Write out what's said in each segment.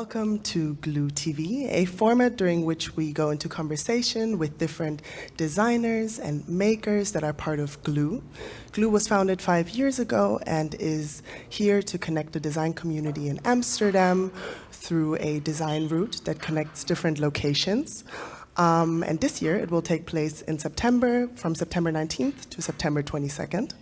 welcome to Glue TV, a format during which we go into conversation with different designers and makers that are part of Glue. Glue was founded 5 years ago and is here to connect the design community in Amsterdam through a design route that connects different locations. And this year, it will take place in September, from September 19th to September 22nd.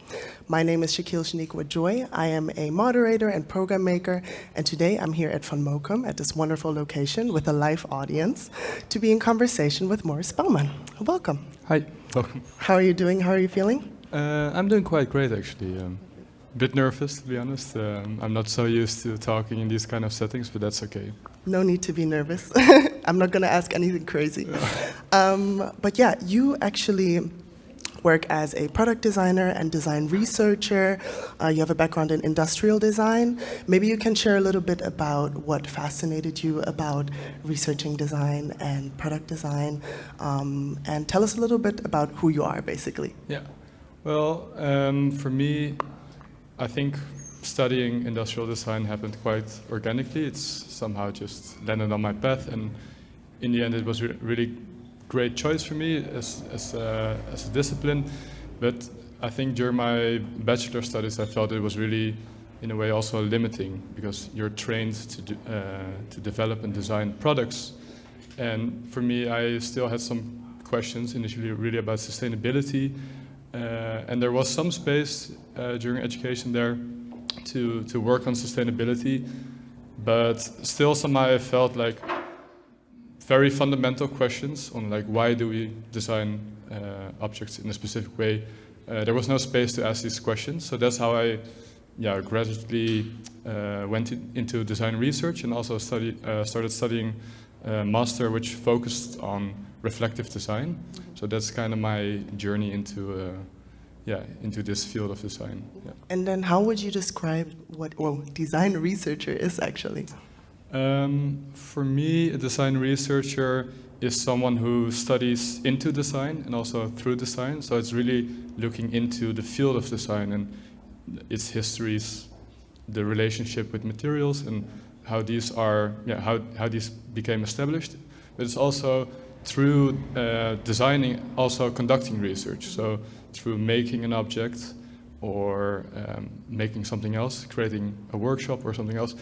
My name is Shaquille Shaniqua Joy. I am a moderator and program maker, and today I'm here at VANMOKUM at this wonderful location with a live audience to be in conversation with Morris Bouwman. Welcome. Hi, welcome. How are you doing? How are you feeling? I'm doing quite great, actually. A bit nervous, to be honest. I'm not so used to talking in these kind of settings, but that's okay. No need to be nervous. I'm not going to ask anything crazy. But yeah, you actually work as a product designer and design researcher. You have a background in industrial design. Maybe you can share a little bit about what fascinated you about researching design and product design, and tell us a little bit about who you are, basically. Yeah. Well, for me, I think studying industrial design happened quite organically. It's somehow just landed on my path, and in the end it was really great choice for me as a discipline. But I think during my bachelor studies I felt it was really, in a way, also limiting, because you're trained to develop and design products. And for me, I still had some questions initially really about sustainability, and there was some space during education there to work on sustainability, but still somehow I felt like very fundamental questions on like why do we design objects in a specific way. There was no space to ask these questions, so that's how I gradually went into design research, and also started studying a master which focused on reflective design. So that's kind of my journey into this field of design. Yeah. And then how would you describe what design researcher is actually? For me, a design researcher is someone who studies into design and also through design. So it's really looking into the field of design and its histories, the relationship with materials, and how these are, how these became established. But it's also through designing, also conducting research. So through making an object or making something else, creating a workshop or something else,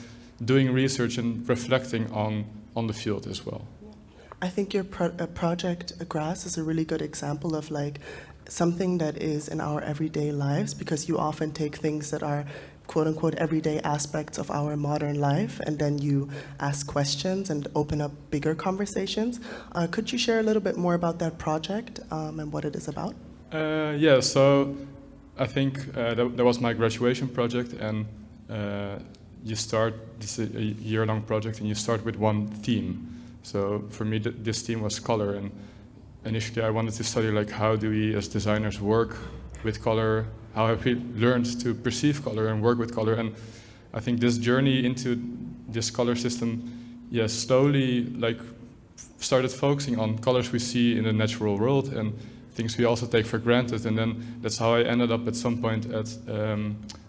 doing research and reflecting on the field as well. I think your project, Grass, is a really good example of like something that is in our everyday lives, because you often take things that are quote-unquote everyday aspects of our modern life, and then you ask questions and open up bigger conversations. Could you share a little bit more about that project and what it is about? Yeah, so I think that was my graduation project, and you start, this is a year-long project, and you start with one theme. So for me, this theme was color, and initially I wanted to study like how do we as designers work with color, how have we learned to perceive color and work with color. And I think this journey into this color system, slowly like started focusing on colors we see in the natural world and things we also take for granted. And then that's how I ended up at some point at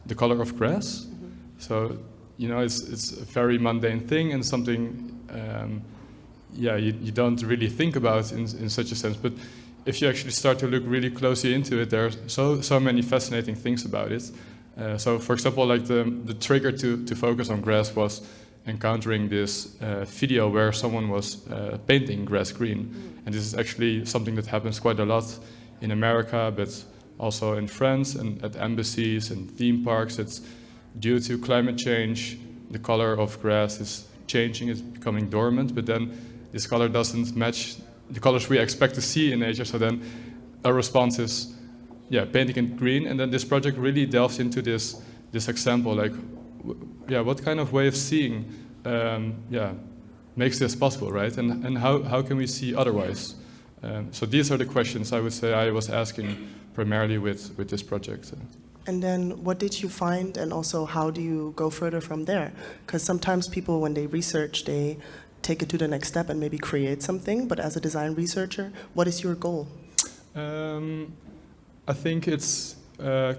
the color of grass. So, you know, it's a very mundane thing and something you don't really think about in such a sense. But if you actually start to look really closely into it, there are so many fascinating things about it. So, for example, like the trigger to focus on grass was encountering this video where someone was painting grass green. And this is actually something that happens quite a lot in America, but also in France and at embassies and theme parks. It's due to climate change, the color of grass is changing, it's becoming dormant, but then this color doesn't match the colors we expect to see in nature. So then our response is, painting it green. And then this project really delves into this example, like, what kind of way of seeing, makes this possible, right? And how can we see otherwise? So these are the questions I would say I was asking primarily with this project. And then what did you find, and also how do you go further from there? Because sometimes people, when they research, they take it to the next step and maybe create something, but as a design researcher, what is your goal? I think it's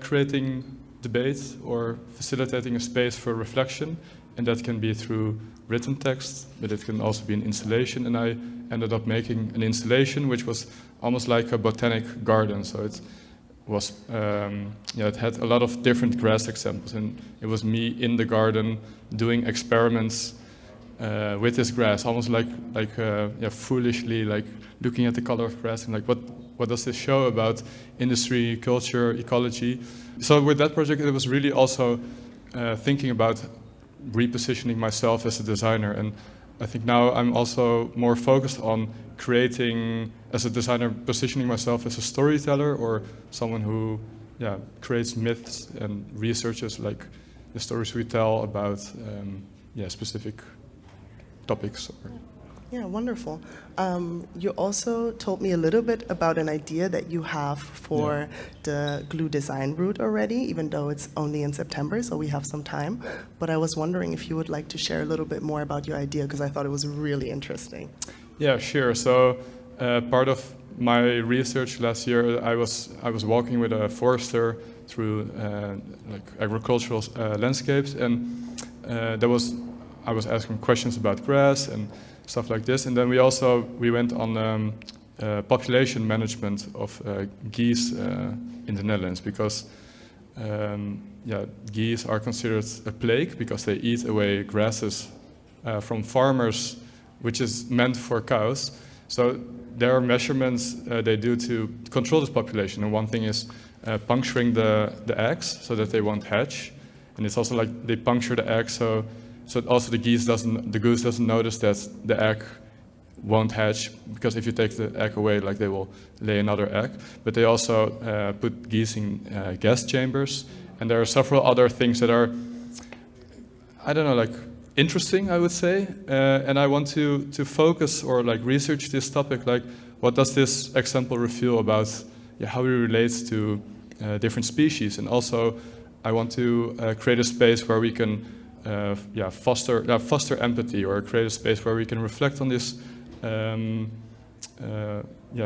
creating debate or facilitating a space for reflection and that can be through written text, but it can also be an installation, and I ended up making an installation which was almost like a botanic garden. So it was, it had a lot of different grass examples, and it was me in the garden doing experiments with this grass, almost like foolishly, like looking at the color of grass and like what does this show about industry, culture, ecology. So with that project, it was really also thinking about repositioning myself as a designer, and I think now I'm also more focused on creating, as a designer, positioning myself as a storyteller or someone who creates myths and researches like the stories we tell about specific topics. Yeah, wonderful. You also told me a little bit about an idea that you have for the glue design route already, even though it's only in September, so we have some time. But I was wondering if you would like to share a little bit more about your idea, because I thought it was really interesting. Yeah, sure. So part of my research last year, I was walking with a forester through like agricultural landscapes, and I was asking questions about grass and stuff like this. And then we went on population management of geese in the Netherlands, because geese are considered a plague because they eat away grasses from farmers, which is meant for cows. So there are measurements they do to control this population. And one thing is puncturing the eggs so that they won't hatch. And it's also like they puncture the egg so also the goose doesn't notice that the egg won't hatch, because if you take the egg away, like they will lay another egg. But they also put geese in gas chambers, and there are several other things that are, I don't know, like interesting, I would say. And I want to focus or like research this topic, like what does this example reveal about how we relate to different species, and also I want to create a space where we can foster empathy, or create a space where we can reflect on this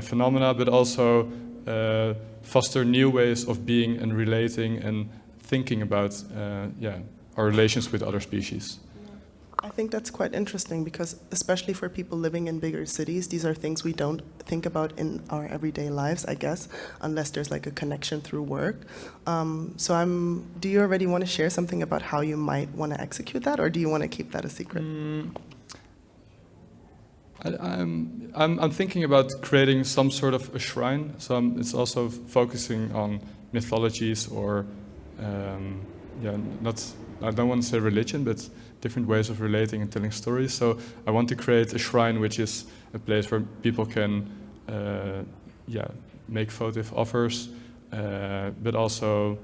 phenomena, but also foster new ways of being and relating and thinking about our relations with other species. I think that's quite interesting, because especially for people living in bigger cities, these are things we don't think about in our everyday lives, I guess, unless there's like a connection through work. Do you already want to share something about how you might want to execute that, or do you want to keep that a secret? I'm thinking about creating some sort of a shrine. So it's also focusing on mythologies or I don't want to say religion, but different ways of relating and telling stories. So I want to create a shrine, which is a place where people can make votive offers, but also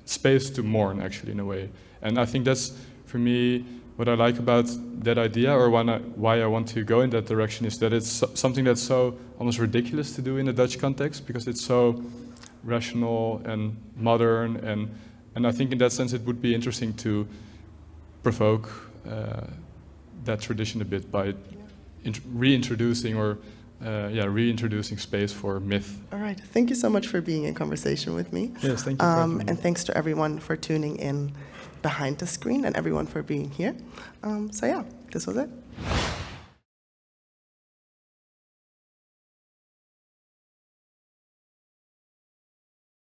space to mourn, actually, in a way. And I think that's, for me, what I like about that idea, or why I want to go in that direction, is that it's something that's so almost ridiculous to do in the Dutch context, because it's so rational and modern, and I think in that sense it would be interesting to provoke that tradition a bit by reintroducing space for myth. All right. Thank you so much for being in conversation with me. Yes, thank you. And thanks to everyone for tuning in behind the screen, and everyone for being here. This was it.